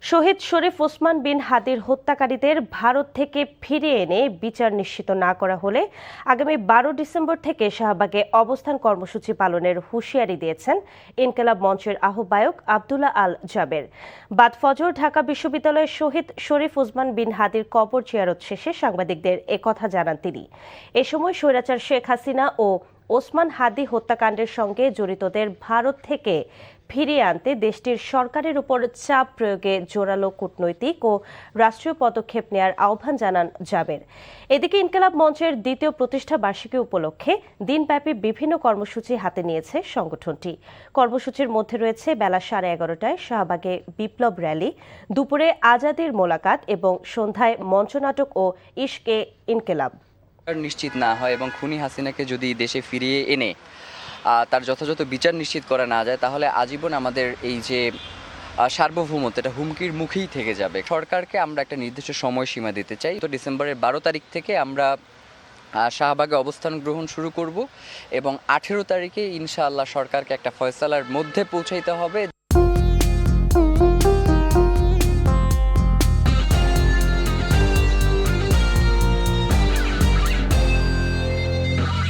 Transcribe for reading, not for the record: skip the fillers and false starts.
শহীদ শরীফ ওসমান বিন হাদির হত্যাকারীদের ভারত থেকে ফিরিয়ে এনে বিচার নিশ্চিত না করা হলে আগামী 12 ডিসেম্বর থেকে শাহবাগে অবস্থান কর্মসূচি পালনের হুঁশিয়ারি দিয়েছেন ইনকিলাব মঞ্চের আহ্বায়ক আব্দুল্লাহ আল জাবের। বাদ ফজর ঢাকা বিশ্ববিদ্যালয়ের শহীদ শরীফ ওসমান বিন হাদির কবর জিয়ারত শেষে সাংবাদিকদের একথা জানান তিনি। এ সময় স্বৈরাচার শেখ হাসিনা ও ওসমান হাদি হত্যাকাণ্ডের সঙ্গে জড়িতদের ভারত থেকে ফিরিয়ে আনতে দেশটির সরকারের উপর চাপ প্রয়োগে জোরালো কূটনৈতিক ও রাষ্ট্রীয় পদক্ষেপ নেয়ার আহ্বান জানান জাবের। এদিকে ইনকিলাব মঞ্চের দ্বিতীয় প্রতিষ্ঠা বার্ষিকী উপলক্ষে দিনব্যাপী বিভিন্ন কর্মসূচি হাতে নিয়েছে সংগঠনটি। কর্মসূচির মধ্যে রয়েছে বেলা 11:30টায় শাহবাগে বিপ্লব র্যালি, দুপুরে আজাদির মোলাকাত এবং সন্ধ্যায় মঞ্চনাটক ও ইশকে ইনকিলাব। নিশ্চিত না হয় এবং খুনি হাসিনাকে যদি দেশে ফিরিয়ে এনে তার যথাযথ বিচার নিশ্চিত করা না যায়, তাহলে আজীবন আমাদের এই যে সার্বভৌমত্ব এটা হুমকির মুখেই থেকে যাবে। সরকারকে আমরা একটা নির্দিষ্ট সময়সীমা দিতে চাই। তো ডিসেম্বরের 12 তারিখ থেকে আমরা শাহবাগে অবস্থান গ্রহণ শুরু করব এবং 18 তারিখে ইনশাআল্লাহ সরকারকে একটা ফয়সালার মধ্যে পৌঁছাইতে হবে।